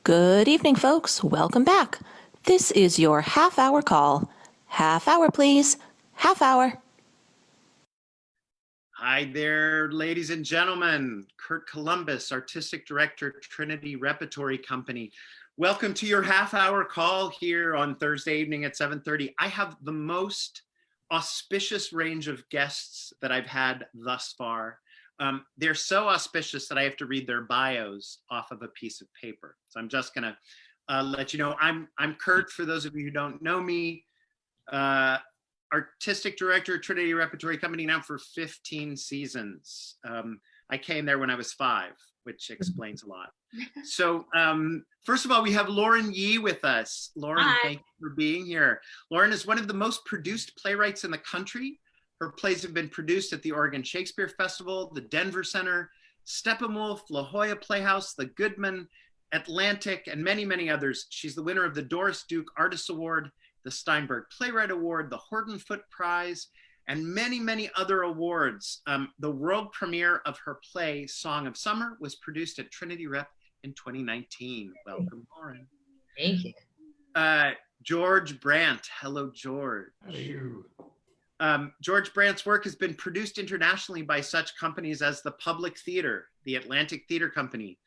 Good evening, folks. Welcome back. This is your half-hour call. Half hour, please. Half hour. Hi there, ladies and gentlemen. Curt Columbus, Artistic Director, Trinity Repertory Company. Welcome to your half-hour call here on Thursday evening at 7:30. I have the most auspicious range of guests that I've had thus far. They're so auspicious that I have to read their bios off of a piece of paper. So I'm just gonna let you know, I'm Curt, for those of you who don't know me. Artistic Director, Trinity Repertory Company now for 15 seasons. I came there when I was 5, which explains a lot. So first of all, we have Lauren Yee with us. Lauren, Hi. thank you for being here. Lauren is one of the most produced playwrights in the country. Her plays have been produced at the Oregon Shakespeare Festival, the Denver Center, Steppenwolf, La Jolla Playhouse, the Goodman, Atlantic, and many, many others. She's the winner of the Doris Duke Artist Award, the Steinberg Playwright Award, the Horton Foote Prize, and many, many other awards. The world premiere of her play, Song of Summer, was produced at Trinity Rep in 2019. Welcome, Lauren. Thank you. George Brant. Hello, George. Hello. George Brant's work has been produced internationally by such companies as the Public Theater, the Atlantic Theater Company,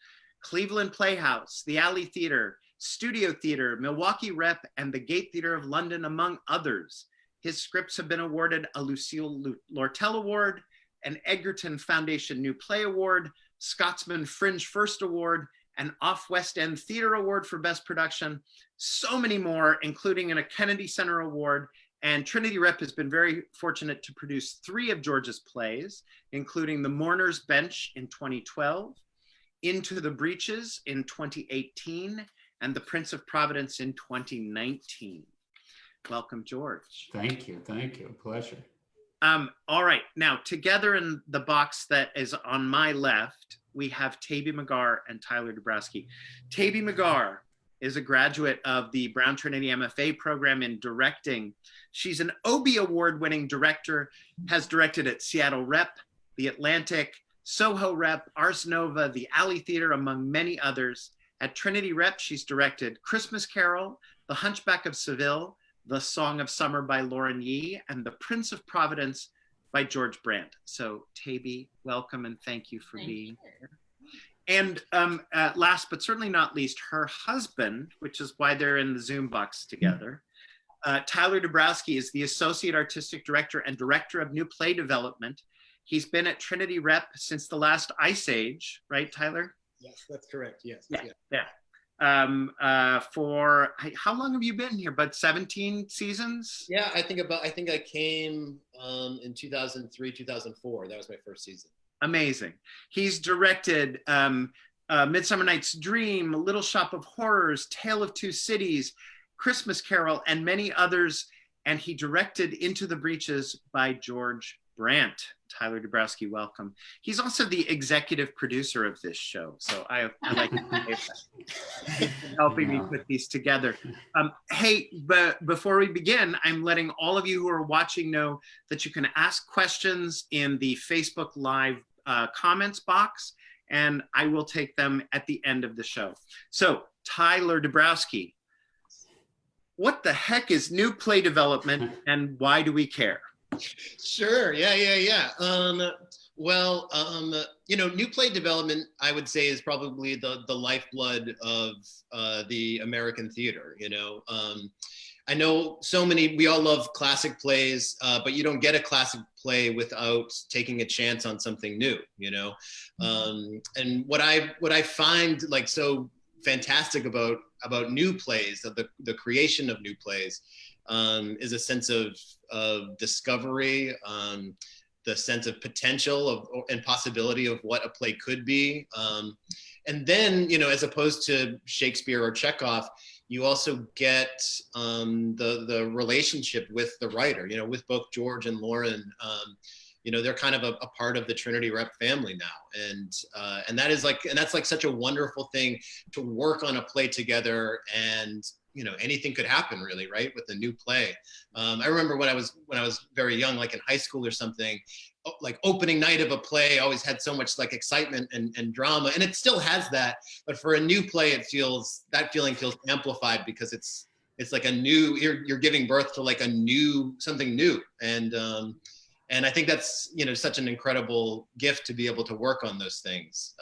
Cleveland Playhouse, the Alley Theater, Studio Theater, Milwaukee Rep, and the Gate Theater of London, among others. His scripts have been awarded a Lucille Lortel Award, an Egerton Foundation New Play Award, Scotsman Fringe First Award, an Off West End Theater Award for Best Production, so many more, including a Kennedy Center Award. And Trinity Rep has been very fortunate to produce 3 of George's plays, including The Mourner's Bench in 2012, Into the Breeches in 2018, and The Prince of Providence in 2019. Welcome, George. Thank you. Pleasure. All right, now together in the box that is on my left, we have Taibi Magar and Tyler Dobrowsky. Taibi Magar is a graduate of the Brown Trinity MFA program in directing. She's an Obie Award-winning director, has directed at Seattle Rep, the Atlantic, Soho Rep, Ars Nova, the Alley Theater, among many others. At Trinity Rep, she's directed Christmas Carol, The Hunchback of Seville, The Song of Summer by Lauren Yee, and The Prince of Providence by George Brant. So Taibi, welcome and thank you for being here. And last but certainly not least, her husband, which is why they're in the Zoom box together, Tyler Dobrowsky is the Associate Artistic Director and Director of New Play Development. He's been at Trinity Rep since the last Ice Age, right, Tyler? Yes, that's correct. Yes. Yeah. For how long have you been here? But 17 seasons? Yeah, I think I came in 2003, 2004. That was my first season. Amazing. He's directed Midsummer Night's Dream, Little Shop of Horrors, Tale of Two Cities, Christmas Carol, and many others. And he directed Into the Breeches by George Brant. Tyler Dobrowsky, welcome. He's also the executive producer of this show. So I like to say that. Helping me put these together. Hey, but before we begin, I'm letting all of you who are watching know that you can ask questions in the Facebook Live comments box, and I will take them at the end of the show. So Tyler Dobrowsky, what the heck is new play development and why do we care? Sure. Yeah. Well, new play development, I would say, is probably the lifeblood of the American theater. I know we all love classic plays, but you don't get a classic play without taking a chance on something new, and what I find like so fantastic about new plays, the creation of new plays, is a sense of discovery, the sense of potential and possibility of what a play could be. And then, as opposed to Shakespeare or Chekhov, you also get the relationship with the writer, with both George and Lauren. They're kind of a part of the Trinity Rep family now. And that's like such a wonderful thing to work on a play together, and anything could happen really, right? With a new play. I remember when I was very young, like in high school or something, like opening night of a play always had so much like excitement and drama, and it still has that. But for a new play, that feeling feels amplified because it's like a new, you're giving birth to like something new, and I think that's such an incredible gift to be able to work on those things.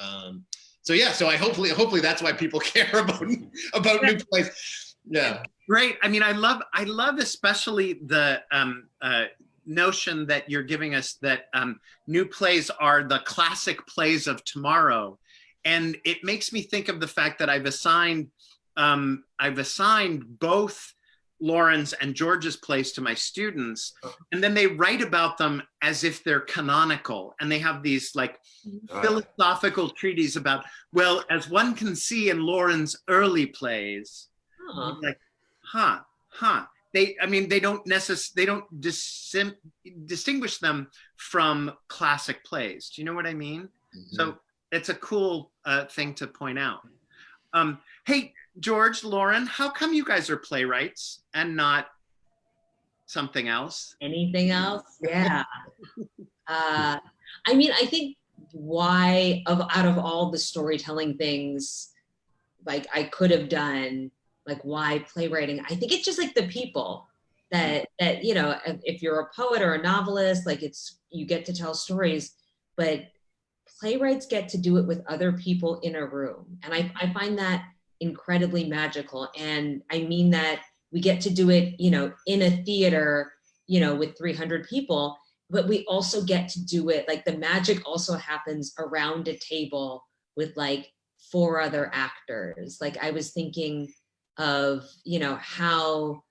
So I hopefully that's why people care about new plays. Yeah. Great. I mean, I love especially the notion that you're giving us that new plays are the classic plays of tomorrow. And it makes me think of the fact that I've assigned both Lauren's and George's plays to my students, and then they write about them as if they're canonical, and they have these like philosophical treatises about, well, as one can see in Lauren's early plays, like, they don't distinguish them from classic plays. Do you know what I mean? Mm-hmm. So it's a cool thing to point out. Hey, George, Lauren, how come you guys are playwrights and not something else? Anything else? Yeah. I mean, I think out of all the storytelling things, like I could have done, like why playwriting? I think it's just like the people that if you're a poet or a novelist, like you get to tell stories, but playwrights get to do it with other people in a room. And I find that incredibly magical. And I mean that we get to do it, in a theater, with 300 people, but we also get to do it, like the magic also happens around a table with like 4 other actors. Like I was thinking of, how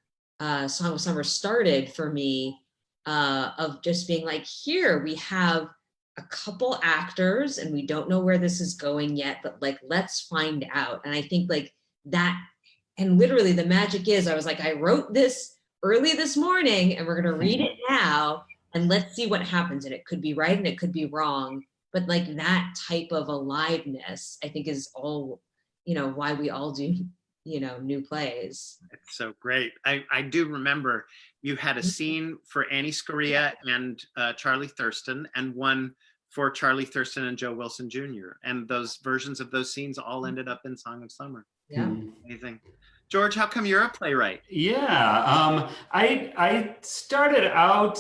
Song of Summer started for me, of just being like, here we have a couple actors and we don't know where this is going yet, but like, let's find out. And I think like that, and literally the magic is, I was like, I wrote this early this morning and we're going to read it now and let's see what happens. And it could be right and it could be wrong. But like that type of aliveness, I think is all, why we all do, new plays. It's so great. I do remember you had a scene for Annie Scoria and Charlie Thurston, and one for Charlie Thurston and Joe Wilson Jr. And those versions of those scenes all ended up in Song of Summer. Yeah. Amazing. George, how come you're a playwright? Yeah, I started out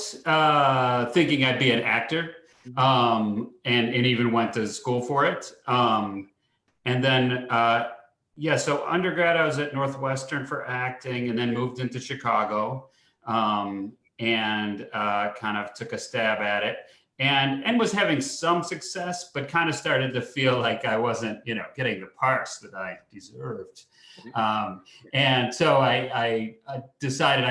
thinking I'd be an actor, and even went to school for it. And then, so undergrad, I was at Northwestern for acting, and then moved into Chicago, and kind of took a stab at it, and was having some success, but kind of started to feel like I wasn't, getting the parts that I deserved. And so I decided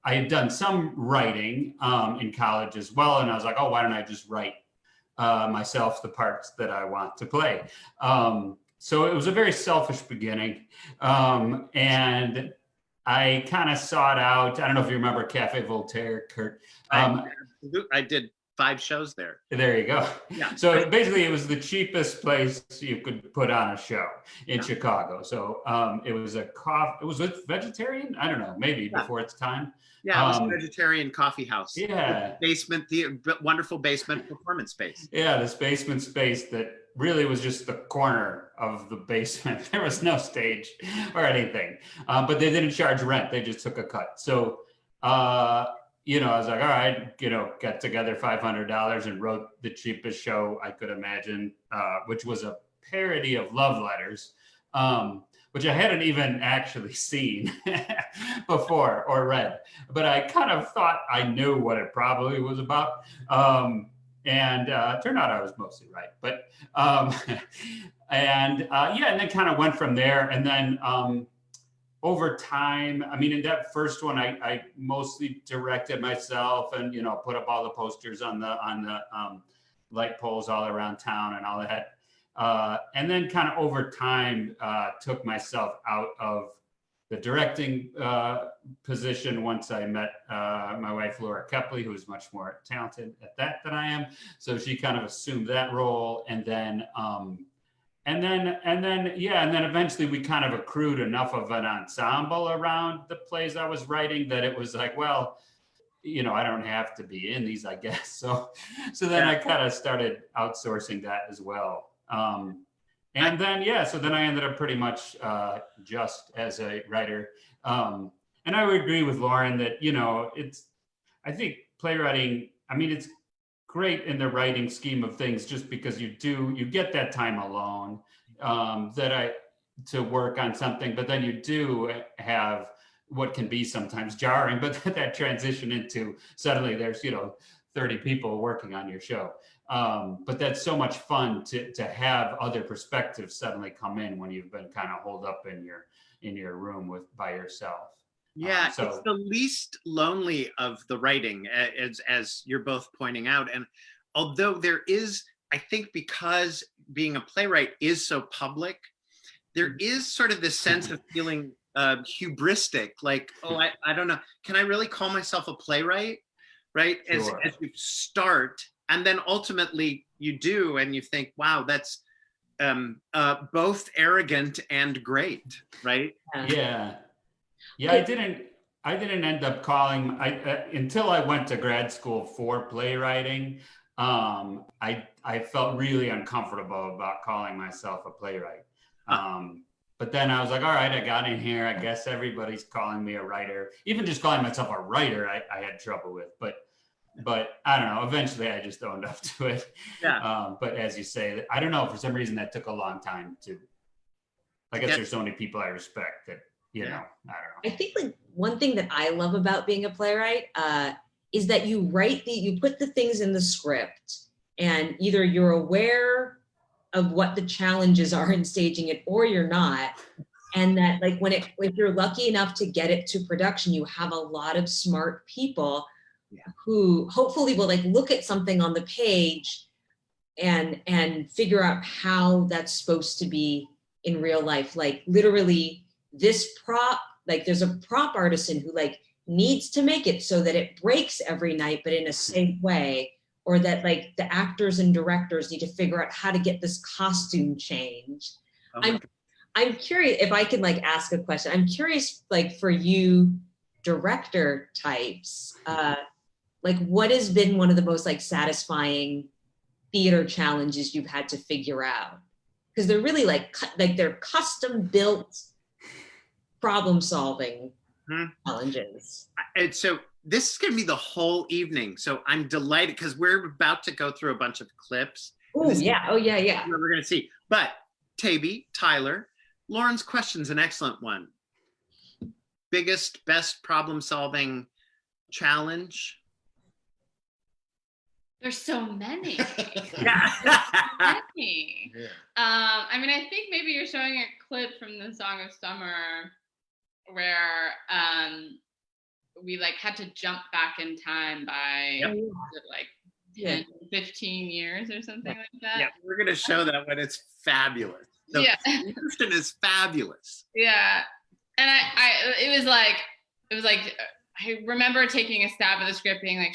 I had done some writing in college as well, and I was like, oh, why don't I just write myself the parts that I want to play? So it was a very selfish beginning, and I kind of sought out, I don't know if you remember Cafe Voltaire, Curt. I did 5 shows there. There you go. Yeah. So basically it was the cheapest place you could put on a show in Chicago. So it was a vegetarian? I don't know, maybe before its time. Yeah, it was a vegetarian coffee house. Yeah. Basement, the wonderful basement performance space. Yeah, this basement space that really was just the corner of the basement. There was no stage or anything, but they didn't charge rent. They just took a cut. So, I was like, all right, got together $500 and wrote the cheapest show I could imagine, which was a parody of love letters, which I hadn't even actually seen before or read, but I kind of thought I knew what it probably was about. And it turned out I was mostly right, but, and then kind of went from there. And then over time, I mean, in that first one, I mostly directed myself and, put up all the posters on the light poles all around town and all that. And then kind of over time, took myself out of the directing position once I met my wife, Laura Kepley, who is much more talented at that than I am. So she kind of assumed that role. And then eventually we kind of accrued enough of an ensemble around the plays I was writing that it was like, well, I don't have to be in these, I guess. So then I kind of started outsourcing that as well. And then, so then I ended up pretty much just as a writer. And I would agree with Lauren that, I think playwriting, I mean, it's great in the writing scheme of things, just because you get that time alone to work on something, but then you do have what can be sometimes jarring, but that transition into suddenly there's, 30 people working on your show. But that's so much fun to have other perspectives suddenly come in when you've been kind of holed up in your room by yourself. Yeah, it's the least lonely of the writing, as you're both pointing out. And although there is, I think, because being a playwright is so public, there is sort of this sense of feeling hubristic, like, oh, I don't know, can I really call myself a playwright, right? Sure. As you start, and then ultimately you do, and you think, wow, that's both arrogant and great, right? Yeah. I didn't end up calling until I went to grad school for playwriting. I felt really uncomfortable about calling myself a playwright. But then I was like, all right, I got in here. I guess everybody's calling me a writer. Even just calling myself a writer, I had trouble with. But I don't know. Eventually, I just owned up to it. Yeah. But as you say, I don't know. For some reason, that took a long time to. I guess there's so many people I respect that, I don't know. I think like one thing that I love about being a playwright is that you put the things in the script, and either you're aware of what the challenges are in staging it, or you're not. And that like if you're lucky enough to get it to production, you have a lot of smart people who hopefully will like look at something on the page and figure out how that's supposed to be in real life. Like literally this prop, like there's a prop artisan who like needs to make it so that it breaks every night, but in a safe way. Or that like the actors and directors need to figure out how to get this costume changed. I'm curious if I can like ask a question. I'm curious, like for you director types, like what has been one of the most like satisfying theater challenges you've had to figure out? Because they're really like they're custom built problem solving challenges. And so this is going to be the whole evening. So I'm delighted because we're about to go through a bunch of clips. Oh, yeah. Oh, yeah, yeah. We're going to see. But Taibi, Tyler, Lauren's question's an excellent one. Biggest, best problem-solving challenge? There's so many. Yeah. Many. Yeah. I mean, I think maybe you're showing a clip from the Song of Summer where we like had to jump back in time by like 10, 15 years or something like that. Yeah, we're going to show that one. It's fabulous. The solution is fabulous. Yeah. And it was like, I remember taking a stab at the script being like,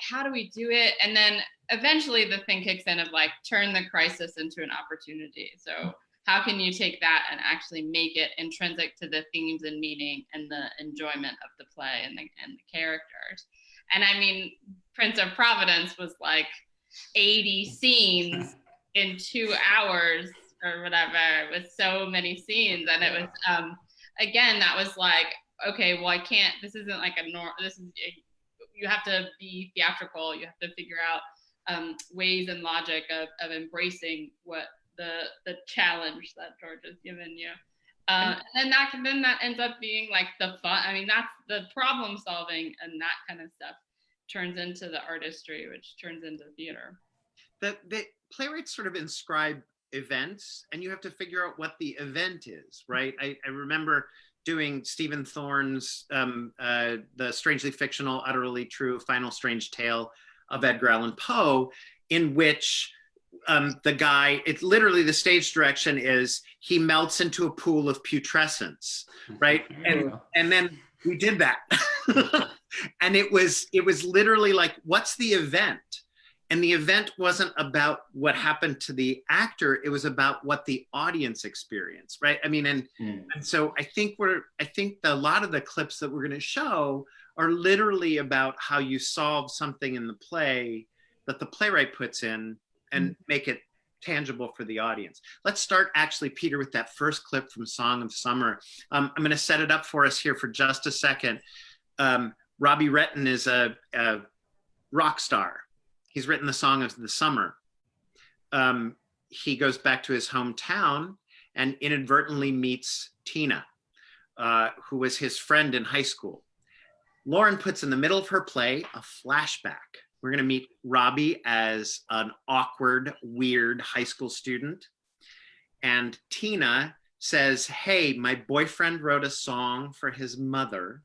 how do we do it? And then eventually the thing kicks in of like, turn the crisis into an opportunity. So how can you take that and actually make it intrinsic to the themes and meaning and the enjoyment of the play and the characters? And I mean, Prince of Providence was like 80 scenes in 2 hours or whatever, with so many scenes. And it was, again, that was like, okay, well, I can't, this isn't like you have to be theatrical. You have to figure out ways and logic of embracing what the challenge that George has given you. And then that ends up being like the fun. I mean, that's the problem solving, and that kind of stuff turns into the artistry, which turns into theater. The playwrights sort of inscribe events, and you have to figure out what the event is, right? I remember doing Stephen Thorne's the strangely fictional, utterly true final strange tale of Edgar Allan Poe, in which the guy, it's literally the stage direction is he melts into a pool of putrescence, right? And then we did that. And it was literally like, what's the event? And the event wasn't about what happened to the actor, it was about what the audience experienced, right? I mean, and so I think a lot of the clips that we're going to show are literally about how you solve something in the play that the playwright puts in and make it tangible for the audience. Let's start actually, Peter, with that first clip from Song of Summer. I'm going to set it up for us here for just a second. Robbie Retton is a rock star. He's written the Song of the Summer. He goes back to his hometown and inadvertently meets Tina, who was his friend in high school. Lauren puts in the middle of her play a flashback. We're going to meet Robbie as an awkward, weird high school student. And Tina says, hey, my boyfriend wrote a song for his mother.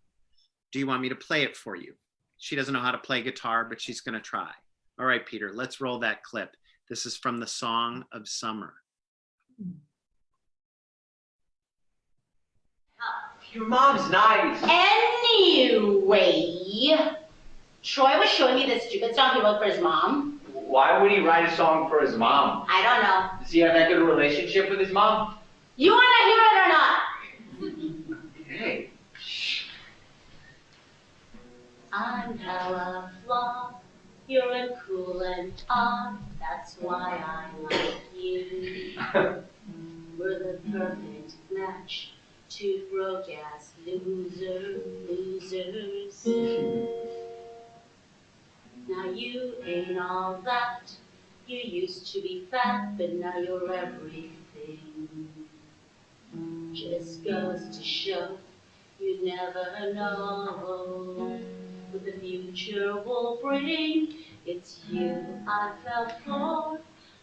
Do you want me to play it for you? She doesn't know how to play guitar, but she's going to try. All right, Peter, let's roll that clip. This is from the Song of Summer. Your mom's nice. Anyway, Troy was showing me this stupid song he wrote for his mom. Why would he write a song for his mom? I don't know. Does he have that good a relationship with his mom? You want to hear it or not? Hey. Shh. I'm hella flawed. You're cool and odd. That's why I like you. We're the perfect match. Two broke-ass losers. Now you ain't all that. You used to be fat, but now you're everything. Just goes to show you never know what the future will bring. It's you I fell for.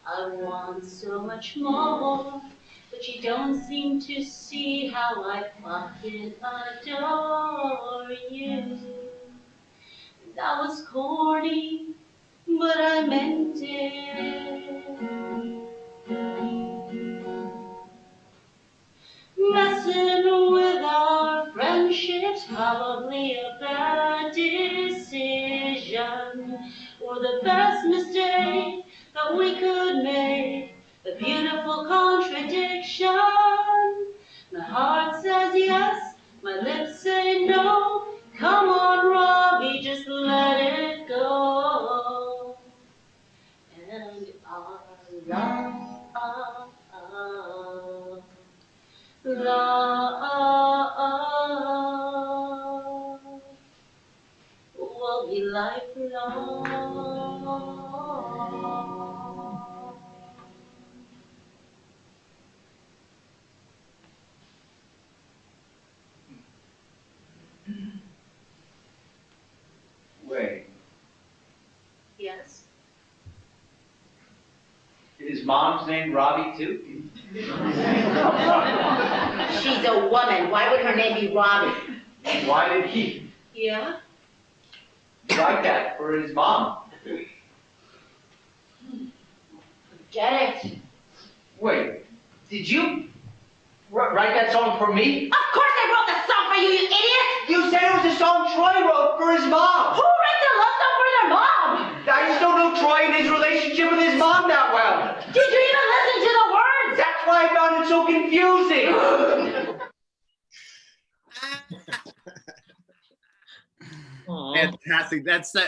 I want so much more. But you don't seem to see how I fucking adore you. That was corny, but I meant it. Messing with our friendship's probably a bad decision, or the best mistake that we could make. A beautiful contradiction. My heart says yes, my lips say no. Come on, Robbie, just let it go. And our love will be lifelong. Wait. Yes. His mom's named Robbie too? She's a woman. Why would her name be Robbie? Why did he Yeah? write that for his mom? Get it? Wait, did you write that song for me? Of course I wrote the song for you, you idiot! You said it was a song Troy wrote for his mom. Who writes a love song for their mom? I just don't know Troy and his relationship with his mom that well. Did you even listen to the words? That's why I found it so confusing. Fantastic.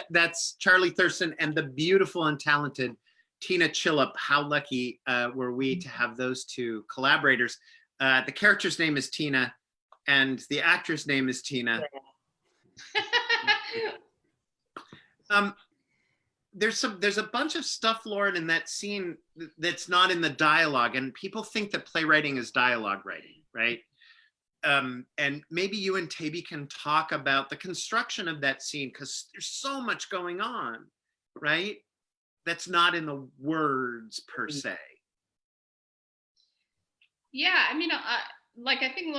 That's Charlie Thurston and the beautiful and talented Tina Chillip. How lucky were we to have those two collaborators? The character's name is Tina, and the actor's name is Tina. There's a bunch of stuff, Lauren, in that scene that's not in the dialogue, and people think that playwriting is dialogue writing, right? And maybe you and Taibi can talk about the construction of that scene, because there's so much going on, right? That's not in the words per se. Yeah, I mean, like I think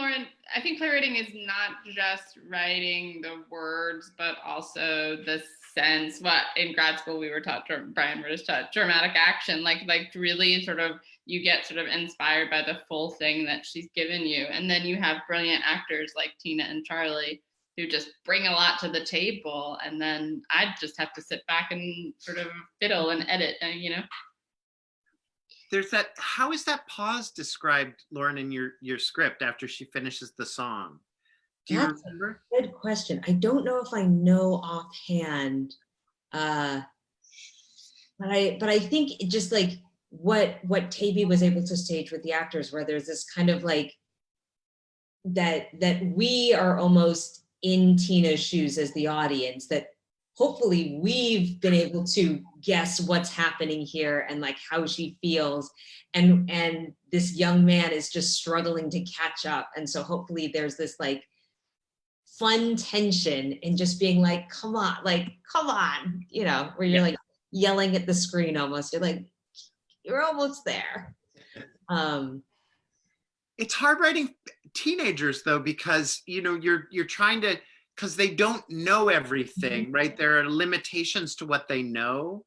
playwriting is not just writing the words, but also the sense. What in grad school we were taught, Brian was taught dramatic action, like really sort of, you get sort of inspired by the full thing that she's given you. And then you have brilliant actors like Tina and Charlie who just bring a lot to the table, and then I just have to sit back and sort of fiddle and edit, and you know. There's that. How is that pause described, Lauren, in your script after she finishes the song? Do you That's remember? a good question. I don't know if I know offhand, but I think it just like what Taibi was able to stage with the actors, where there's this kind of like that we are almost in Tina's shoes as the audience, that hopefully we've been able to guess what's happening here and like how she feels, and this young man is just struggling to catch up, and so hopefully there's this like fun tension and just being like, come on, you know, where you're like yelling at the screen almost. You're like, you're almost there. It's hard writing teenagers though, because you know you're trying to, because they don't know everything, right? There are limitations to what they know,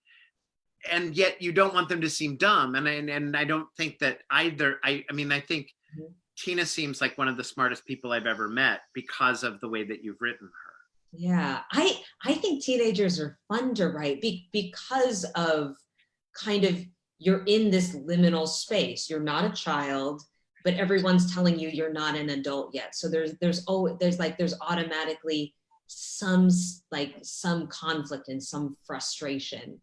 and yet you don't want them to seem dumb. And I don't think that either. I mean, I think Tina seems like one of the smartest people I've ever met because of the way that you've written her. Yeah, I think teenagers are fun to write because of kind of, you're in this liminal space. You're not a child, but everyone's telling you you're not an adult yet. So there's automatically some conflict and some frustration,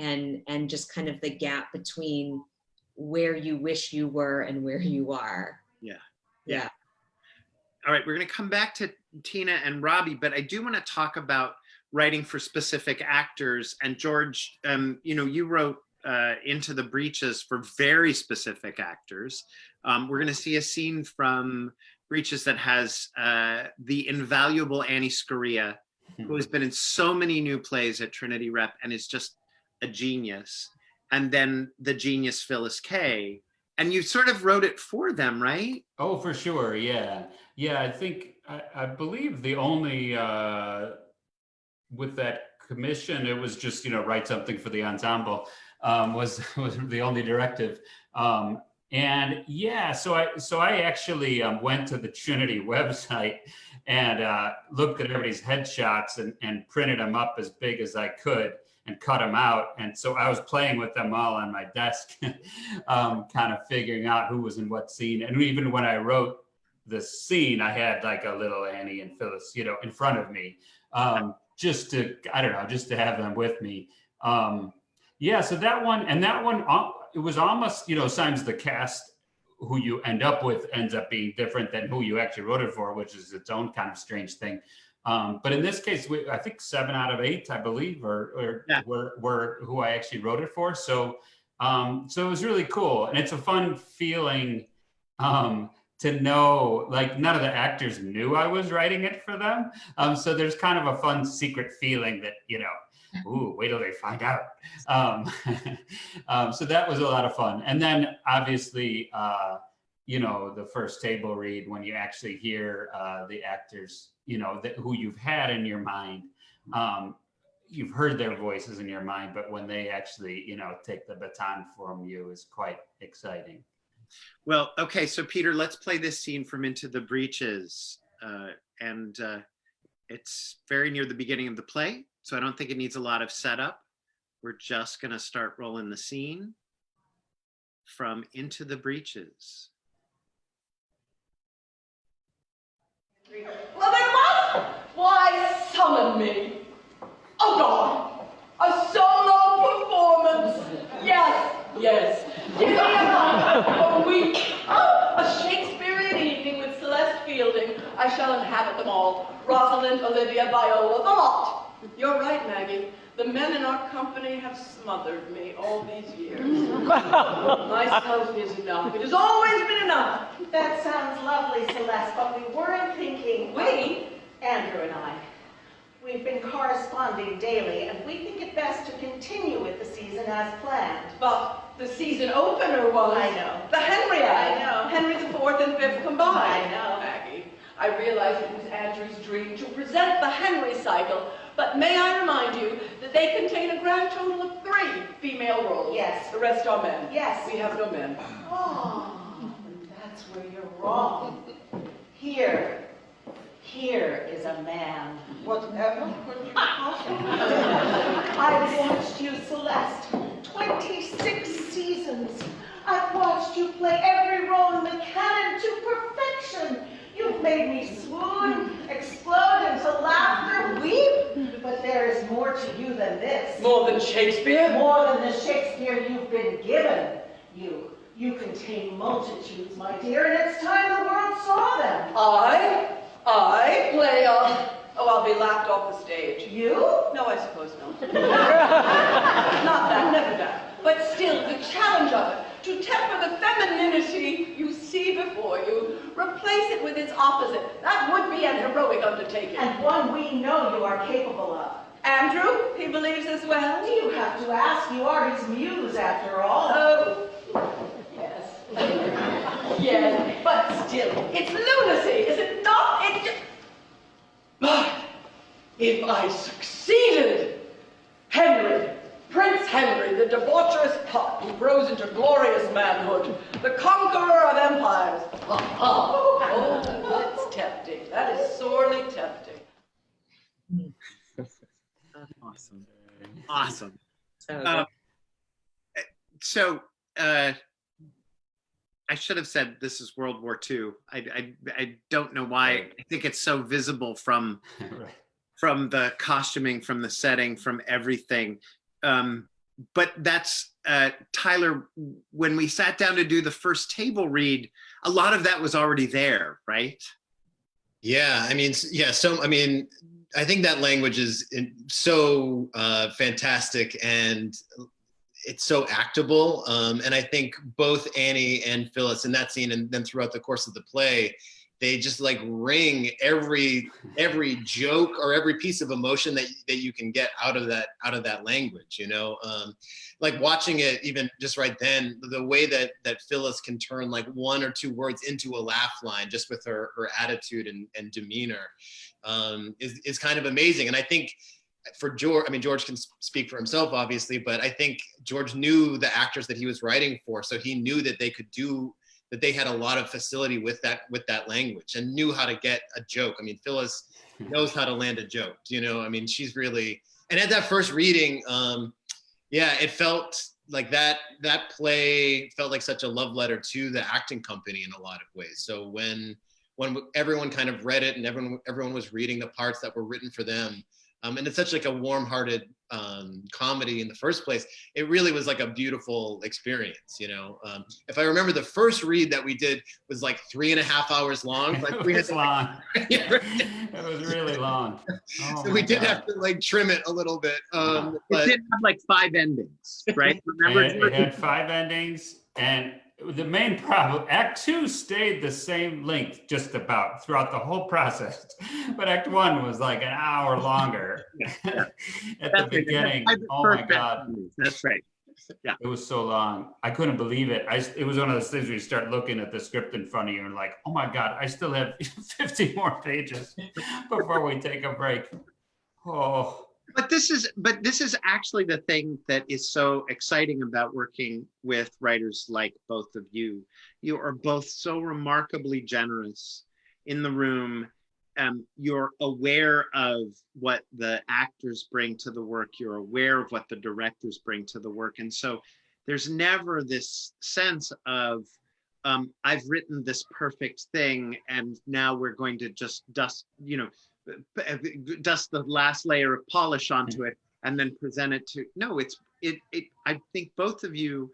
and just kind of the gap between where you wish you were and where you are. Yeah. All right, we're going to come back to Tina and Robbie, but I do want to talk about writing for specific actors. And George, you know, you wrote Into the Breeches for very specific actors. We're going to see a scene from Breeches that has the invaluable Annie Scaria, who has been in so many new plays at Trinity Rep and is just a genius. And then the genius Phyllis Kay. And you sort of wrote it for them, right? Oh, for sure. Yeah. Yeah. I think, I believe the only, with that commission, it was just, you know, write something for the ensemble, was the only directive. And yeah, so I actually went to the Trinity website and looked at everybody's headshots and printed them up as big as I could and cut them out. And so I was playing with them all on my desk, kind of figuring out who was in what scene. And even when I wrote the scene, I had like a little Annie and Phyllis, you know, in front of me, just to have them with me. Yeah, so that one, it was almost, you know, sometimes the cast who you end up with ends up being different than who you actually wrote it for, which is its own kind of strange thing. But in this case, I think 7 out of 8, I believe, were who I actually wrote it for. So it was really cool. And it's a fun feeling to know, like, none of the actors knew I was writing it for them. So there's kind of a fun secret feeling that, you know, ooh, wait till they find out. So that was a lot of fun. And then obviously, you know, the first table read, when you actually hear the actors, you know, who you've had in your mind, you've heard their voices in your mind, but when they actually, you know, take the baton from you is quite exciting. Well, okay, so Peter, let's play this scene from Into the Breeches. It's very near the beginning of the play, so I don't think it needs a lot of setup. We're just gonna start rolling the scene from Into the Breeches. Loving what? Why, summon me. Oh God, a solo performance. Yes. Give me a week. Oh, a Shakespearean evening with Celeste Fielding. I shall inhabit them all. Rosalind, Olivia, Viola, the lot. You're right, Maggie. The men in our company have smothered me all these years. Myself is enough. It has always been enough. That sounds lovely, Celeste, but we weren't thinking... We? Andrew and I. We've been corresponding daily, and we think it best to continue with the season as planned. But the season opener was... I know. The Henry Act. I know. Henry the Fourth and Fifth combined. I know. Maggie, I realize it was Andrew's dream to present the Henry cycle, but may I remind you that they contain a grand total of 3 female roles. Yes. The rest are men. Yes. We have no men. Oh, that's where you're wrong. Here Here is a man. Whatever could you possibly do? I've watched you, Celeste, 26 seasons. I've watched you play every role in the canon to perfection. You've made me swoon, explode into laughter, weep. But there is more to you than this. More than Shakespeare? More than the Shakespeare you've been given. You contain multitudes, my dear, and it's time the world saw them. I play I'll be laughed off the stage. You? No, I suppose not. Not that, never that. But still, the challenge of it, to temper the femininity you see before you, replace it with its opposite. That would be an heroic undertaking. And one we know you are capable of. Andrew, he believes as well? You have to ask. You are his muse, after all. Oh, yes. Yes, but still, it's lunacy, is it not? It just... But if I succeeded, Henry, Prince Henry, the debaucherous pup who grows into glorious manhood, the conqueror of empires. Oh, that's tempting. That is sorely tempting. Awesome. So I should have said this is World War II. I don't know why. I think it's so visible from the costuming, from the setting, from everything. But that's Tyler. When we sat down to do the first table read, a lot of that was already there, right? Yeah, I mean, yeah. So I mean, I think that language is so fantastic, and it's so actable. And I think both Annie and Phyllis in that scene, and then throughout the course of the play, they just like wring every joke or every piece of emotion that you can get out of that language, you know. Like watching it even just right then, the way that Phyllis can turn like one or two words into a laugh line just with her attitude and demeanor is kind of amazing. And I think for George, I mean, George can speak for himself, obviously, but I think George knew the actors that he was writing for, so he knew that they had a lot of facility with that language and knew how to get a joke. I mean, Phyllis knows how to land a joke, you know. I mean, she's really, and at that first reading, yeah, it felt like that play felt like such a love letter to the acting company in a lot of ways. So when everyone kind of read it and everyone was reading the parts that were written for them, and it's such like a warm-hearted comedy in the first place, it really was like a beautiful experience, you know. If I remember, the first read that we did was like 3.5 hours long. Like it was long. It was really long. Oh, so we did have to like trim it a little bit. But it did have like 5 endings, right? Remember, it had 5 endings, and the main problem, Act 2 stayed the same length just about throughout the whole process, but Act 1 was like an hour longer at the beginning. Oh my God. That's right. Yeah. It was so long. I couldn't believe it. It was one of those things where you start looking at the script in front of you and like, oh my God, I still have 50 more pages before we take a break. Oh. But this is actually the thing that is so exciting about working with writers like both of you. You are both so remarkably generous in the room. You're aware of what the actors bring to the work. You're aware of what the directors bring to the work. And so there's never this sense of, I've written this perfect thing and now we're going to just dust the last layer of polish onto it and then present it to, no, I think both of you,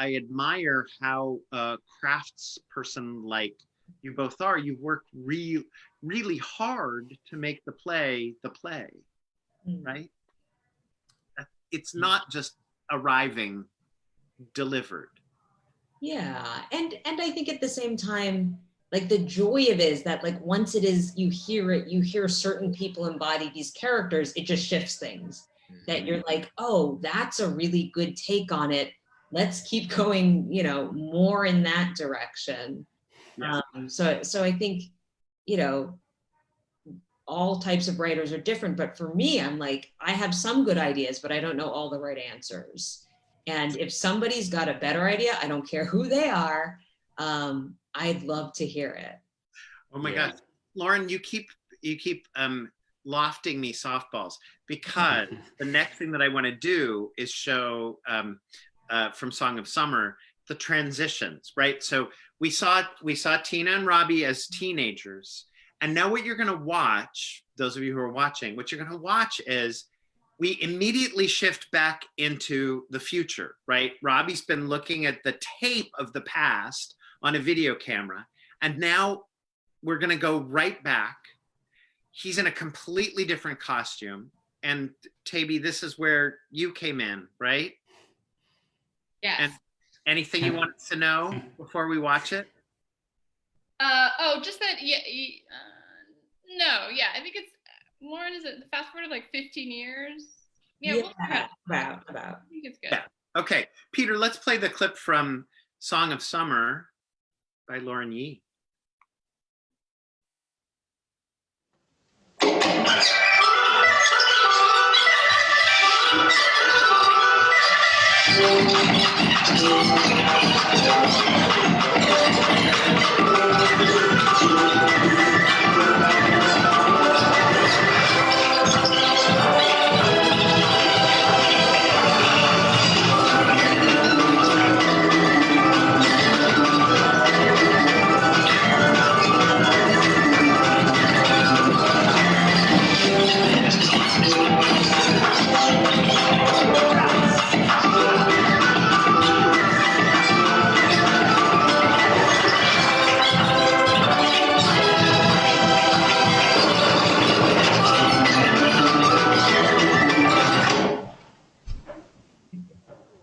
I admire how craftsperson like you both are. You've worked really hard to make the play, right? It's not just arriving delivered. Yeah, and I think at the same time, like the joy of it is that like once it is, you hear certain people embody these characters, it just shifts things. That you're like, oh, that's a really good take on it. Let's keep going, you know, more in that direction. Yeah. So I think, you know, all types of writers are different, but for me, I'm like, I have some good ideas, but I don't know all the right answers. And if somebody's got a better idea, I don't care who they are, I'd love to hear it. Oh my God, Lauren, you keep lofting me softballs, because the next thing that I want to do is show from Song of Summer the transitions, right? So we saw Tina and Robbie as teenagers, and now what you're going to watch, those of you who are watching, what you're going to watch is we immediately shift back into the future, right? Robbie's been looking at the tape of the past on a video camera, and now we're going to go right back. He's in a completely different costume. And Taibi, this is where you came in, right? Yes. And anything you want to know before we watch it? Just that, no, yeah, I think it's, Lauren, is it the fast forward of like 15 years? Yeah, about. I think it's good. Yeah. Okay, Peter, let's play the clip from Song of Summer by Lauren Yee.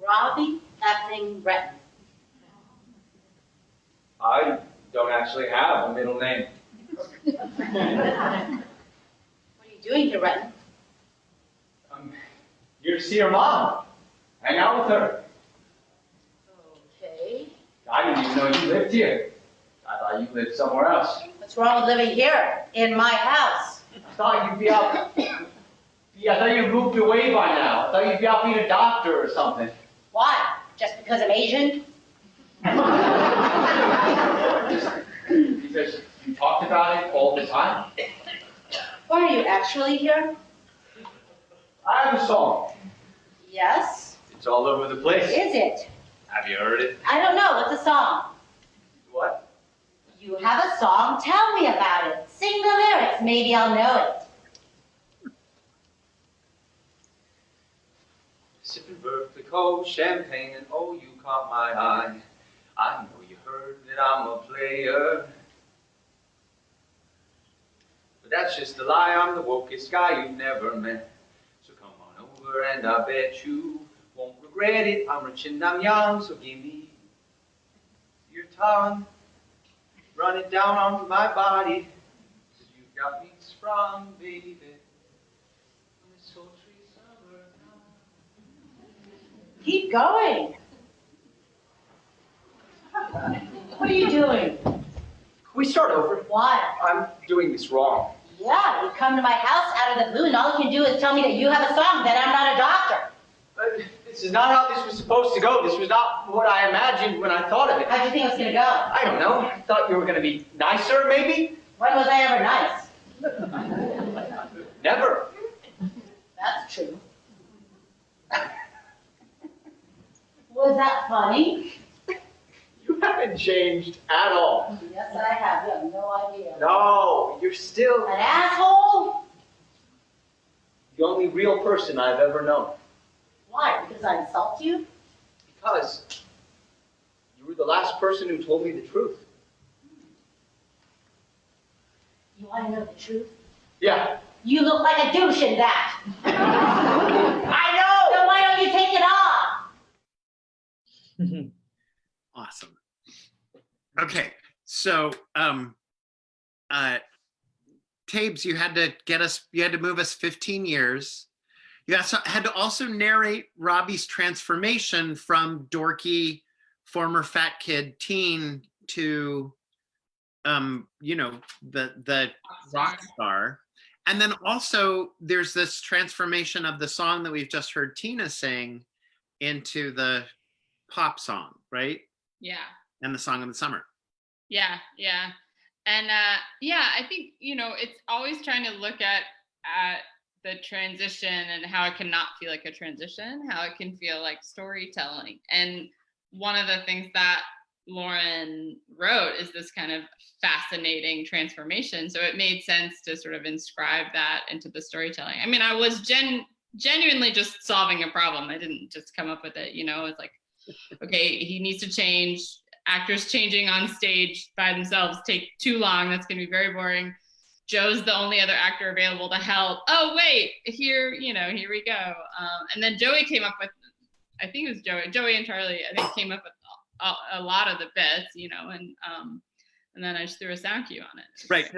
Robbie effing Breton. I don't actually have a middle name. What are you doing here, Breton? I'm here to see your mom. Hang out with her. Okay. I didn't even know you lived here. I thought you lived somewhere else. What's wrong with living here, in my house? I thought you'd be out. I thought you moved away by now. I thought you'd be out being a doctor or something. Why? Just because I'm Asian? Because you talked about it all the time. Why are you actually here? I have a song. Yes? It's all over the place. Is it? Have you heard it? I don't know. What's the song? What? You have a song? Tell me about it. Sing the lyrics. Maybe I'll know it. Sipping birthday cold champagne and oh, you caught my eye. I know you heard that I'm a player. But that's just a lie, I'm the wokest guy you've never met. So come on over and I bet you won't regret it. I'm rich and I'm young, so give me your tongue. Run it down onto my body. 'Cause you got me sprung, baby. On this sultry summer night. Keep going. What are you doing? Can we start over? Why? I'm doing this wrong. Yeah, you come to my house out of the blue and all you can do is tell me that you have a song, that I'm not a doctor. This is not how this was supposed to go. This was not what I imagined when I thought of it. How'd you think it was gonna go? I don't know. I thought you were going to be nicer, maybe? When was I ever nice? Never. That's true. Was that funny? You haven't changed at all. Yes, I have. You have no idea. No, you're still An asshole? the only real person I've ever known. Why? Because I insult you? Because you were the last person who told me the truth. You want to know the truth? Yeah. You look like a douche in that. I know! So why don't you take it off? Awesome. Okay, so Tabes, you had to move us 15 years. You had to also narrate Robbie's transformation from dorky, former fat kid teen to, the rock star. And then also there's this transformation of the song that we've just heard Tina sing into the pop song, right? Yeah. And the Song of the Summer. Yeah. And yeah, I think, it's always trying to look at the transition and how it cannot feel like a transition, how it can feel like storytelling. And one of the things that Lauren wrote is this kind of fascinating transformation. So it made sense to sort of inscribe that into the storytelling. I mean, I was genuinely just solving a problem. I didn't just come up with it, It's like, okay, he needs to change. Actors changing on stage by themselves take too long. That's going to be very boring. Joe's the only other actor available to help. Oh, wait, here we go. And then Joey came up with, I think it was Joey and Charlie, I think came up with a lot of the bits, and then I just threw a sound cue on it. Right,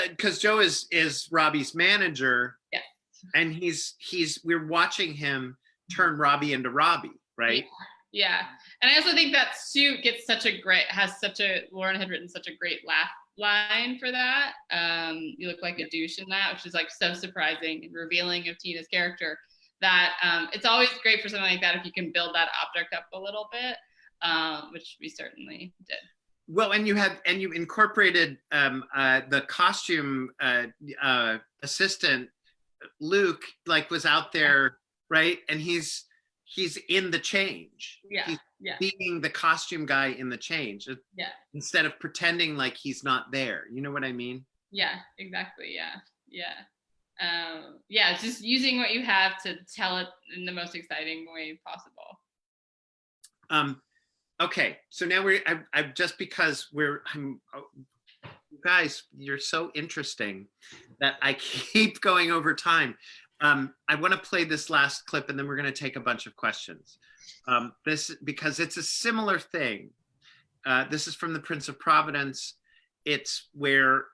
because Joe is Robbie's manager. Yeah. And we're watching him turn Robbie into Robbie, right? Yeah. And I also think that suit Lauren had written such a great laugh line for that. You look like a douche in that, which is like so surprising and revealing of Tina's character, that it's always great for something like that if you can build that object up a little bit, which we certainly did. Well, and you incorporated the costume assistant, Luke, like was out there, right? And he's in the change. Yeah. He's being the costume guy in the change. Yeah. Instead of pretending like he's not there. You know what I mean? Yeah, exactly. Yeah. Yeah, just using what you have to tell it in the most exciting way possible. Okay, so now I'm just because you guys, you're so interesting that I keep going over time. I want to play this last clip and then we're going to take a bunch of questions. Because it's a similar thing. This is from the Prince of Providence. It's where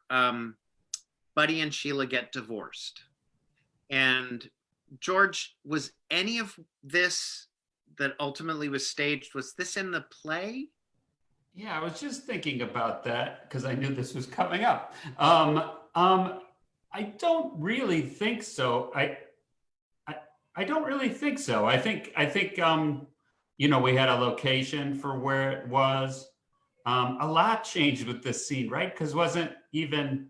Buddy and Sheila get divorced. And George, was any of this that ultimately was staged, was this in the play? Yeah, I was just thinking about that because I knew this was coming up. I don't really think so. I don't really think so. I think we had a location for where it was. A lot changed with this scene, right? Because wasn't even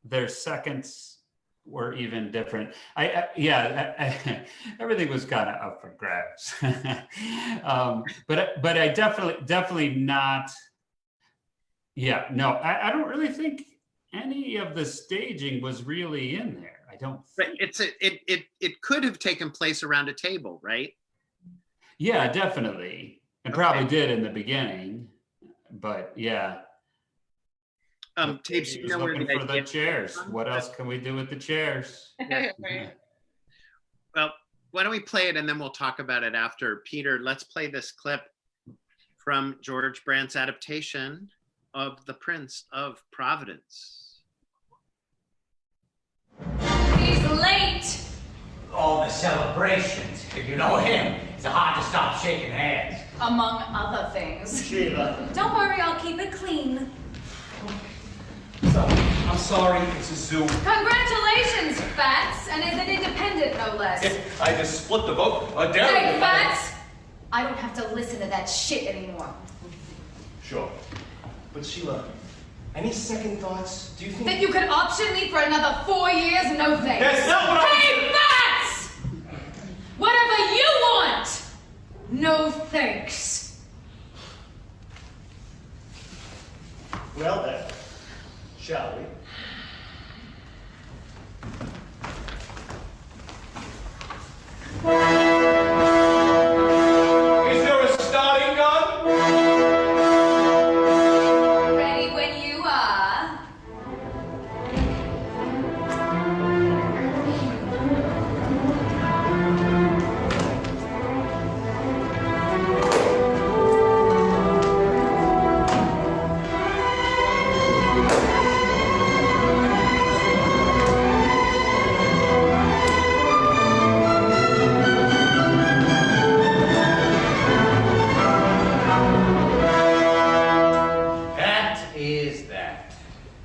their seconds were even different. Everything was kind of up for grabs. But I definitely not. Yeah, no, I don't really think any of the staging was really in there. I don't think. Right. It could have taken place around a table, right? Yeah, definitely. It probably did in the beginning, but yeah. Tapes, you know, looking for the chairs. What else can we do with the chairs? Well, why don't we play it and then we'll talk about it after. Peter, let's play this clip from George Brant's adaptation of The Prince of Providence. He's late. All the celebrations. If you know him, it's hard to stop shaking hands. Among other things. Sheila. Don't worry, I'll keep it clean. So, I'm sorry, it's a zoo. Congratulations, Fats, and is an independent, no less. I just split the vote. Hey, Fats! I don't have to listen to that shit anymore. Sure. But Sheila, any second thoughts? Do you think that you could option me for another 4 years? No thanks. That's not what Hey, Fats! Whatever you want! No thanks. Well then, shall we? Is there a starting gun? Ready when you are.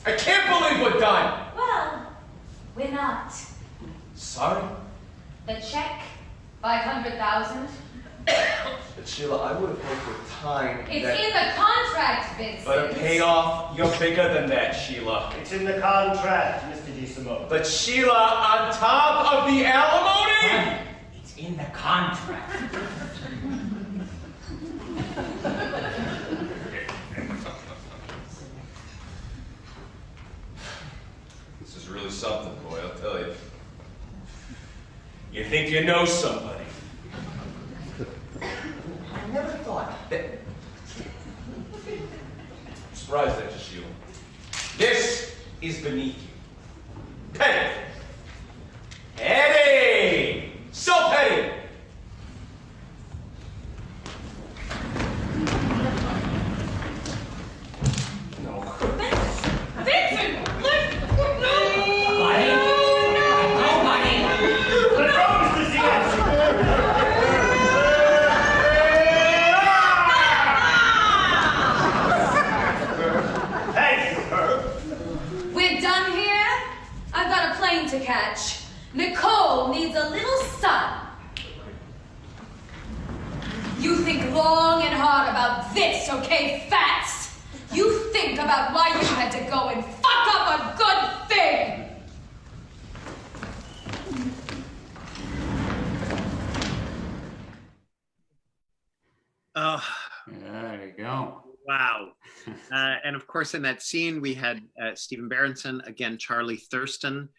I can't believe we're done! Well, we're not. Sorry? The check, 500,000. But Sheila, I would have hoped with time It's that... in the contract, Vincent. But a payoff, you're bigger than that, Sheila. It's in the contract, Mr. DeSimone. But Sheila, on top of the alimony? It's in the contract. This is really something, boy, I'll tell you. You think you know somebody. I never thought that... I'm surprised at you, Sheila. This is beneath you. Petty. Petty! So petty! No. Vincent! Buddy? No, buddy! Let go, Mr. Diaz! Hey! We're done here? I've got a plane to catch. Nicole needs a little sun. You think long and hard about this, okay, Fats? You think about why you had to go and fuck up a good thing. Oh, There you go. wow. And of course, in that scene, we had Stephen Berenson, again, Charlie Thurston,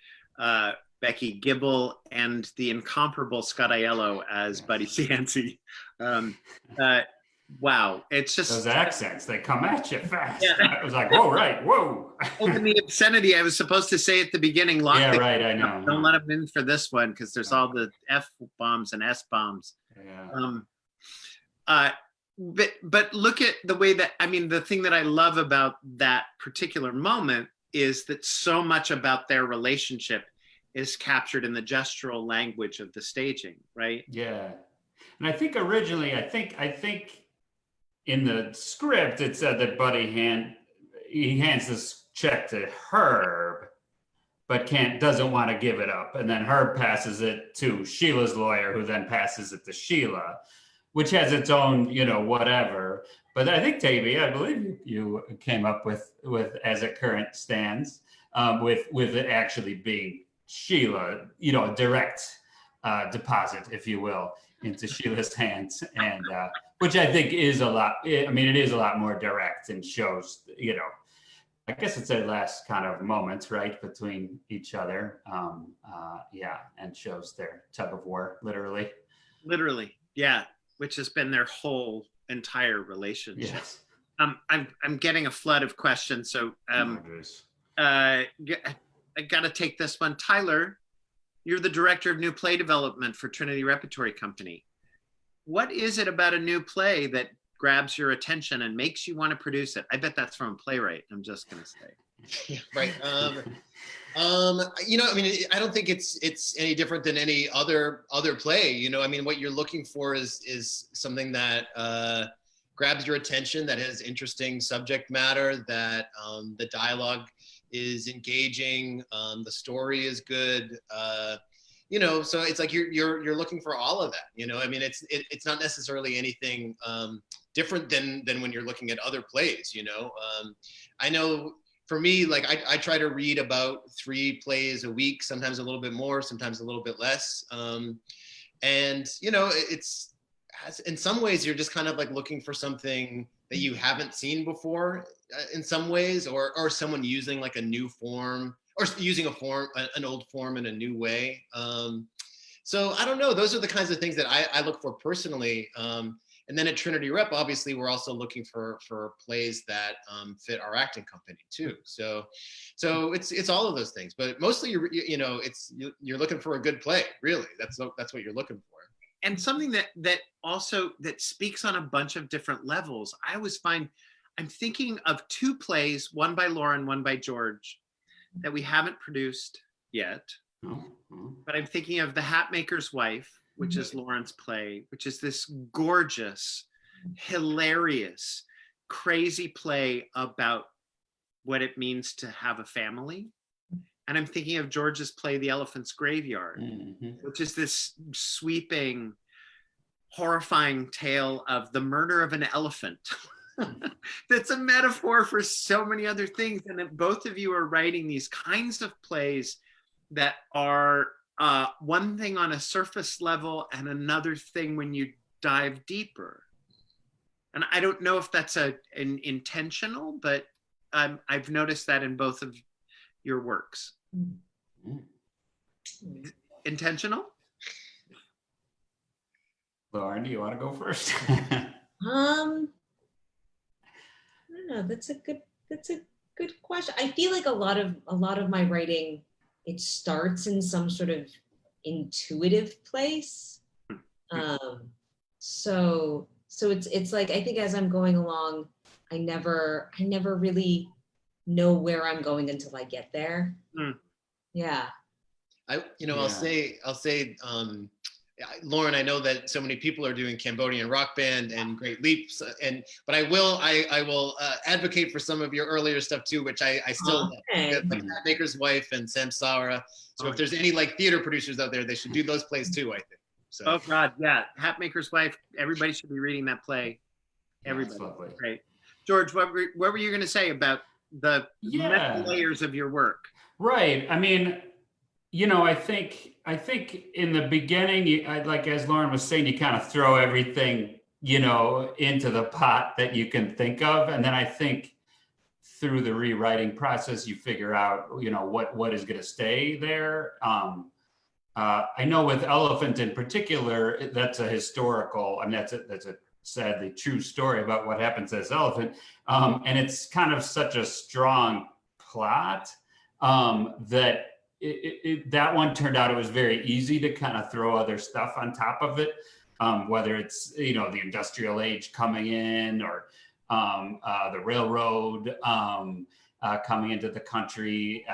Becky Gibble, and the incomparable Scott Aiello as Buddy Cianci. Wow, it's just Those accents, they come at you fast. Yeah. I was like, whoa, right, whoa. open the obscenity I was supposed to say at the beginning. Lock Yeah, the- right, I know. Don't let them in for this one because there's all the F bombs and S bombs. Yeah. But look at the way that, I mean, the thing that I love about that particular moment is that so much about their relationship is captured in the gestural language of the staging, right? Yeah. And I think originally, I think in the script, it said that Buddy hands this check to Herb, but doesn't want to give it up. And then Herb passes it to Sheila's lawyer, who then passes it to Sheila, which has its own, whatever. But I think, Taibi, I believe you came up with as it current stands, with it actually being Sheila, a direct deposit, if you will, into Sheila's hands, and which I think is a lot. I mean, it is a lot more direct and shows, I guess it's their last kind of moments, right, between each other. And shows their tug of war, literally. Literally, yeah, which has been their whole entire relationship. Yes. I'm getting a flood of questions, so I got to take this one. Tyler, you're the director of new play development for Trinity Repertory Company. What is it about a new play that grabs your attention and makes you want to produce it? I bet that's from a playwright. I'm just going to say. Yeah, right. I mean, I don't think it's any different than any other play. I mean, what you're looking for is something that grabs your attention, that has interesting subject matter, that the dialogue is engaging, the story is good. So it's like you're looking for all of that. I mean, it's not necessarily anything different than when you're looking at other plays. I know. For me, like I try to read about 3 plays a week, sometimes a little bit more, sometimes a little bit less. It's in some ways you're just kind of like looking for something that you haven't seen before in some ways, or someone using like a new form, or using an old form in a new way. So I don't know, those are the kinds of things that I look for personally. And then at Trinity Rep, obviously, we're also looking for plays that fit our acting company too. So it's all of those things, but mostly you're looking for a good play. Really, that's what you're looking for. And something that also speaks on a bunch of different levels. I always find I'm thinking of 2 plays, one by Lauren, one by George, that we haven't produced yet. But I'm thinking of The Hatmaker's Wife, which is Lauren's play, which is this gorgeous, hilarious, crazy play about what it means to have a family. And I'm thinking of George's play, The Elephant's Graveyard, which is this sweeping, horrifying tale of the murder of an elephant. That's a metaphor for so many other things. And that both of you are writing these kinds of plays that are one thing on a surface level and another thing when you dive deeper. And I don't know if that's an intentional, but I've noticed that in both of your works. Intentional? Lauren, do you want to go first? I don't know. That's a good question. I feel like a lot of my writing, it starts in some sort of intuitive place. So it's like, I think as I'm going along, I never really know where I'm going until I get there. Yeah. I'll say, Lauren, I know that so many people are doing Cambodian rock band and Great Leaps, but I will advocate for some of your earlier stuff too, which I still love, like Hatmaker's Wife and Samsara. So if there's any like theater producers out there, they should do those plays too, I think. So. Oh God, yeah, Hatmaker's Wife. Everybody should be reading that play. Everybody, great. George, what were you going to say about the meta layers of your work? Right. I mean, I think in the beginning, like as Lauren was saying, you kind of throw everything, into the pot that you can think of. And then I think through the rewriting process, you figure out, what is going to stay there. I know with Elephant in particular, that's a historical, that's a sadly true story about what happens as Elephant. And it's kind of such a strong plot that that one turned out it was very easy to kind of throw other stuff on top of it, whether it's the industrial age coming in or the railroad coming into the country.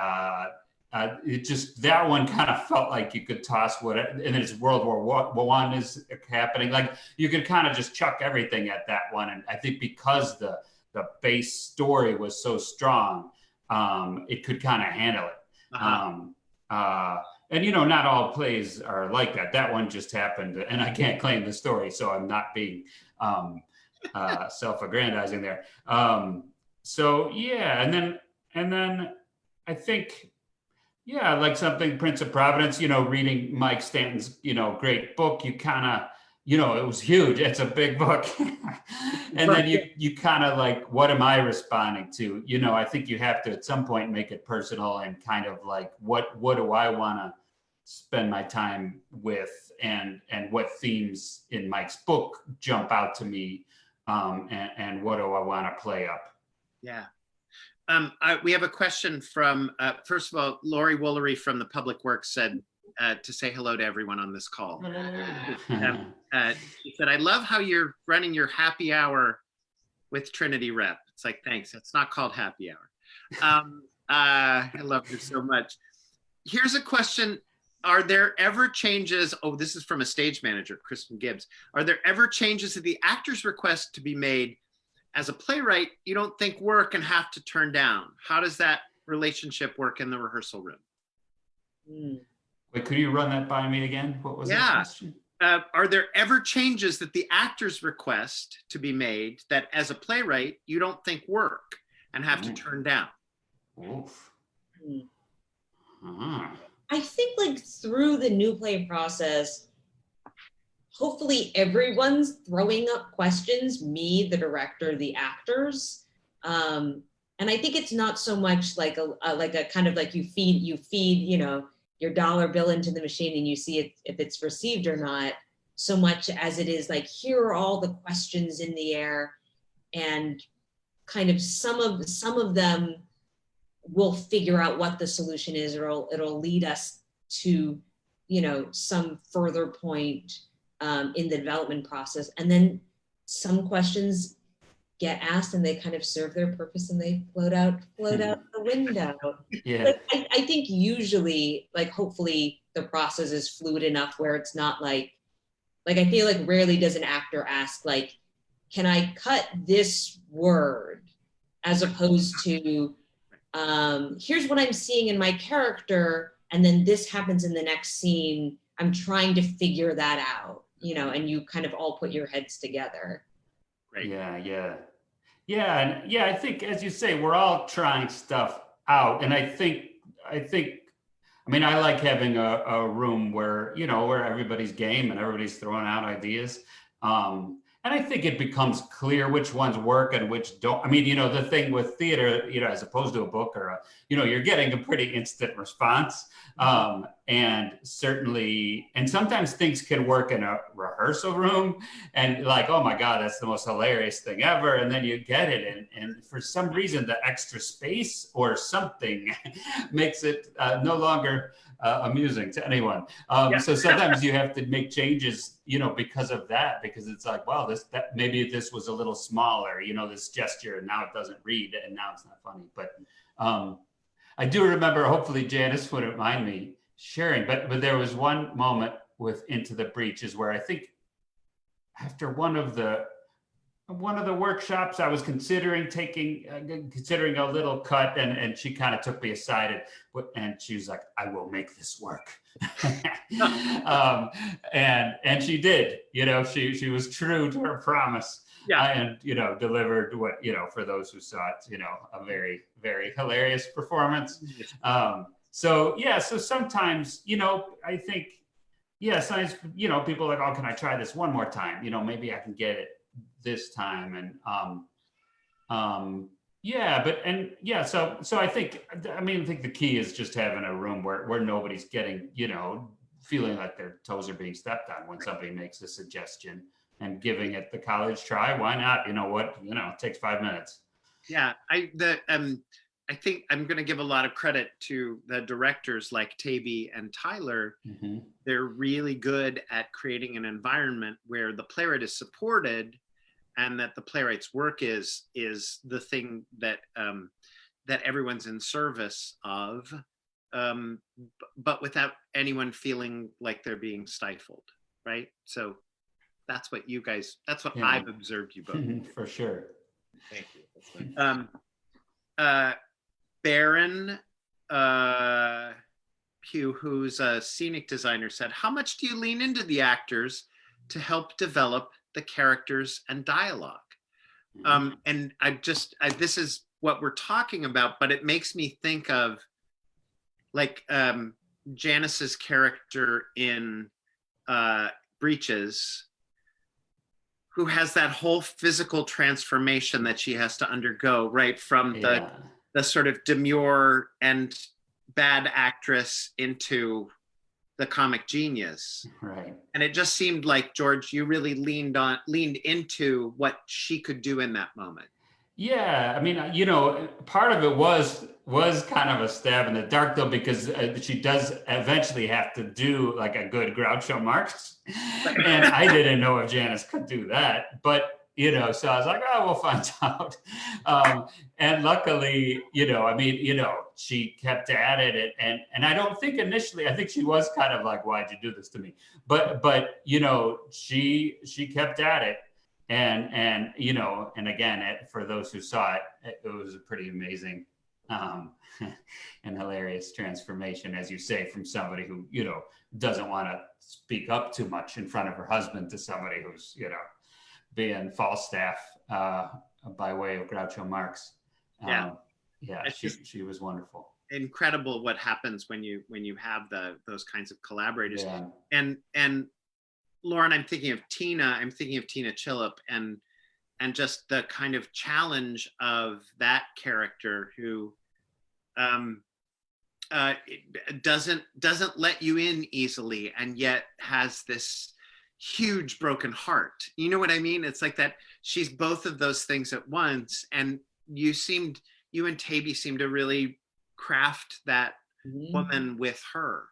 It just, that one kind of felt like you could toss and then it's World War I is happening. Like you could kind of just chuck everything at that one. And I think because the base story was so strong, it could kind of handle it. And not all plays are like that. That one just happened, and I can't claim the story, so I'm not being self-aggrandizing there. So yeah, and then I think, like something Prince of Providence, reading Mike Stanton's, great book, you kind of, it was huge. It's a big book. And then you kind of like, what am I responding to? I think you have to at some point make it personal and kind of like, what do I want to spend my time with, and what themes in Mike's book jump out to me, and what do I want to play up? Yeah. We have a question from, first of all, Lori Woolery from the Public Works said to say hello to everyone on this call. She said, I love how you're running your happy hour with Trinity Rep. It's like, thanks. It's not called happy hour. I love you so much. Here's a question. Are there ever changes? Oh, this is from a stage manager, Kristen Gibbs. Are there ever changes at the actor's request to be made as a playwright you don't think work and have to turn down? How does that relationship work in the rehearsal room? Wait, could you run that by me again? What was that question? Are there ever changes that the actor's request to be made that as a playwright you don't think work and have to turn down? Oof. I think like through the new play process, hopefully everyone's throwing up questions, me, the director, the actors. And I think it's not so much like a kind of like you feed, your dollar bill into the machine and you see if it's received or not, so much as it is like, here are all the questions in the air, and kind of some of them we'll figure out what the solution is, or it'll lead us to, some further point in the development process. And then some questions get asked and they kind of serve their purpose and they float out the window. Yeah. But I think usually, like, hopefully the process is fluid enough where it's not like I feel like rarely does an actor ask, like, can I cut this word, as opposed to, here's what I'm seeing in my character, and then this happens in the next scene. I'm trying to figure that out. you know, and you kind of all put your heads together. Right. And I think, as you say, we're all trying stuff out, and I mean, I like having a room where, you know, where everybody's game and everybody's throwing out ideas. And I think it becomes clear which ones work and which don't. I mean, you know, the thing with theater, you know, as opposed to a book or you know, you're getting a pretty instant response. And certainly, and sometimes things can work in a rehearsal room and like, oh my God, that's the most hilarious thing ever. And then you get it. And for some reason, the extra space or something makes it no longer amusing to anyone. So sometimes you have to make changes, you know, because of that, because it's like, well, maybe this was a little smaller, you know, this gesture, and now it doesn't read and now it's not funny. But I do remember, hopefully Janice wouldn't mind me sharing, but there was one moment with Into the Breeches where I think after one of the workshops, I was considering a little cut, and she kind of took me aside and she was like, I will make this work. And she did, you know, she was true to her promise. And, you know, delivered what, you know, for those who saw it, you know, a very, very hilarious performance. So sometimes, you know, I think, sometimes, you know, people are like, oh, can I try this one more time? You know, maybe I can get it this time. And so I think the key is just having a room where nobody's getting, you know, feeling like their toes are being stepped on when somebody makes a suggestion, and giving it the college try. Why not? You know what, you know, it takes 5 minutes. I think I'm going to give a lot of credit to the directors like Taibi and Tyler. Mm-hmm. They're really good at creating an environment where the playwright is supported, and that the playwright's work is the thing that that everyone's in service of, but without anyone feeling like they're being stifled, right? So that's what I've observed you both. For sure. Thank you. That's nice. Baron Pugh, who's a scenic designer, said, how much do you lean into the actors to help develop the characters and dialogue? And this is what we're talking about, but it makes me think of like Janice's character in Breeches, who has that whole physical transformation that she has to undergo, right? From the sort of demure and bad actress into the comic genius. Right. And it just seemed like, George, you really leaned into what she could do in that moment. Yeah, I mean, you know, part of it was kind of a stab in the dark, though, because she does eventually have to do like a good Groucho Marx, and I didn't know if Janice could do that, but you know, so I was like, oh, we'll find out. And luckily, you know, I mean, you know, she kept at it, and I don't think initially, I think she was kind of like, why'd you do this to me? But you know, she kept at it. And you know, and again, for those who saw it, it was a pretty amazing and hilarious transformation, as you say, from somebody who, you know, doesn't want to speak up too much in front of her husband to somebody who's, you know, being Falstaff by way of Groucho Marx. She was wonderful. Incredible what happens when you have those kinds of collaborators. And Lauren, I'm thinking of Tina Chillip, and just the kind of challenge of that character who doesn't let you in easily, and yet has this huge broken heart. You know what I mean? It's like that she's both of those things at once, and you and Taibi seem to really craft that woman with her,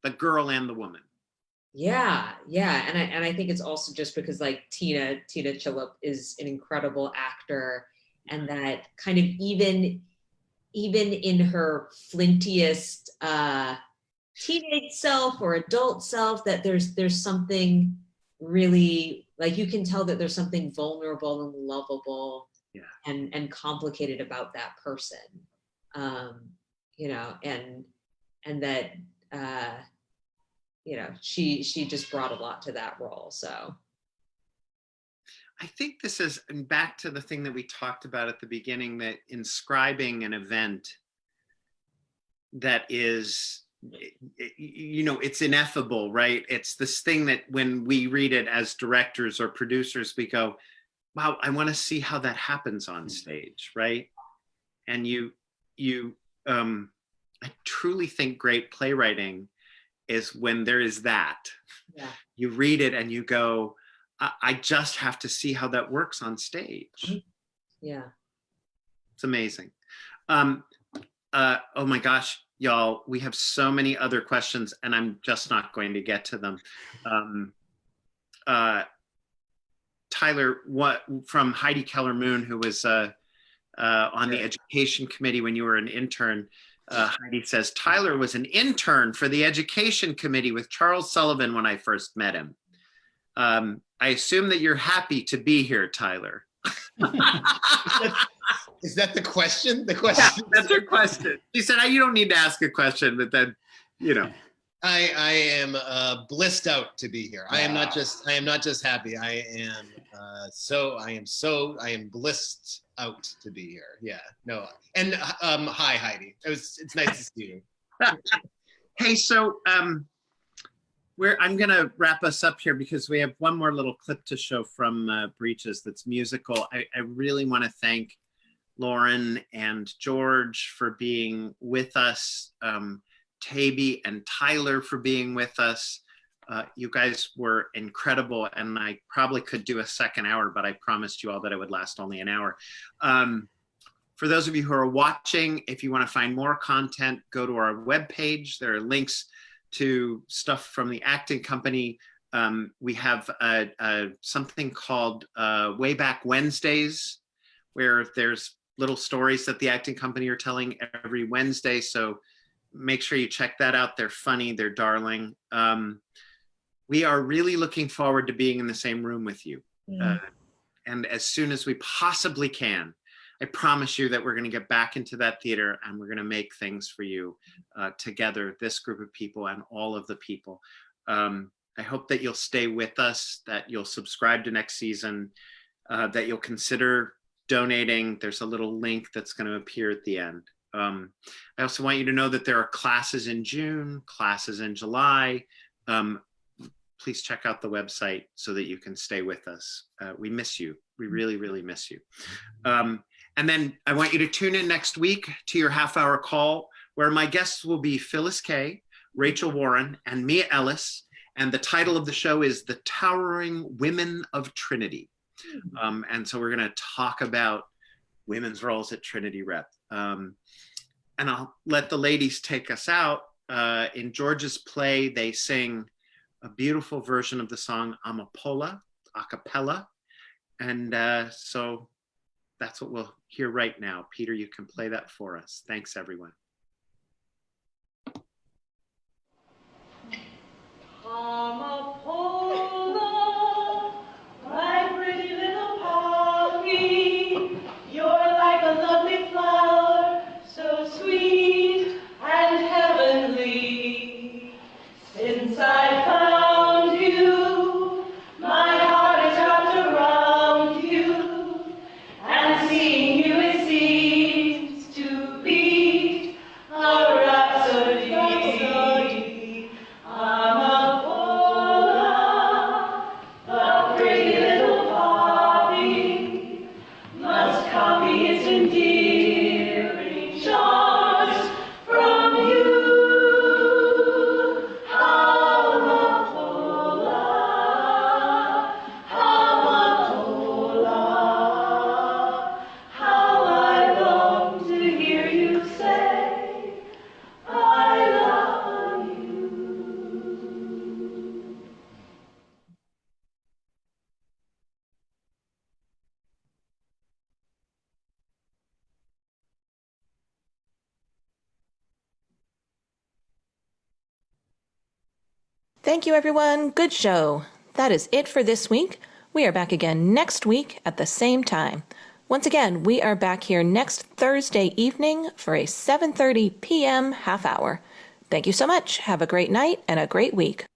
the girl and the woman. Yeah, and I think it's also just because like Tina Chillip is an incredible actor, and that kind of even in her flintiest teenage self or adult self, that there's something really, like, you can tell that there's something vulnerable and lovable and complicated about that person, you know, and that she just brought a lot to that role. So I think this is back to the thing that we talked about at the beginning, that inscribing an event that is, it's ineffable, right? It's this thing that when we read it as directors or producers, we go, wow, I want to see how that happens on stage, right? And I truly think great playwriting is when there is that. Yeah. You read it and you go, I just have to see how that works on stage. Yeah. It's amazing. Oh my gosh, y'all, we have so many other questions and I'm just not going to get to them. Tyler, what from Heidi Keller-Moon, who was on the education committee when you were an intern, Heidi says, Tyler was an intern for the education committee with Charles Sullivan when I first met him. I assume that you're happy to be here, Tyler. Is that the question? The question? Yeah, that's her question. She said, you don't need to ask a question, but then, I am blissed out to be here. I am not just happy. I am blissed out to be here. Yeah, no. And hi, Heidi. It's nice to see you. Hey, so I'm gonna wrap us up here because we have one more little clip to show from Breeches that's musical. I really want to thank Lauren and George for being with us, Taibi and Tyler for being with us. You guys were incredible, and I probably could do a second hour, but I promised you all that it would last only an hour. For those of you who are watching, if you want to find more content, go to our webpage. There are links to stuff from the acting company. We have something called Wayback Wednesdays, where there's little stories that the acting company are telling every Wednesday. So make sure you check that out. They're funny, they're darling. We are really looking forward to being in the same room with you. And as soon as we possibly can, I promise you that we're gonna get back into that theater and we're gonna make things for you together, this group of people and all of the people. I hope that you'll stay with us, that you'll subscribe to next season, that you'll consider donating. There's a little link that's gonna appear at the end. I also want you to know that there are classes in June, classes in July. Please check out the website so that you can stay with us. We miss you. We really, really miss you. And then I want you to tune in next week to your half-hour call, where my guests will be Phyllis Kay, Rachel Warren, and Mia Ellis. And the title of the show is The Towering Women of Trinity. And so we're gonna talk about women's roles at Trinity Rep. And I'll let the ladies take us out. In George's play, they sing a beautiful version of the song Amapola, a cappella. And so that's what we'll hear right now. Peter, you can play that for us. Thanks, everyone. Amapola, my pretty little poppy, you're like a lovely flower, so sweet and heavenly. Since I found you, my heart is wrapped around you, and seeing you it seems to be a rhapsody. Amapola, the pretty little poppy, must copy its endearing charms from you. Amapola, Amapola, how I long to hear you say, I love you. Thank you, everyone. Good show. That is it for this week. We are back again next week at the same time. Once again, we are back here next Thursday evening for a 7:30 p.m. half hour. Thank you so much. Have a great night and a great week.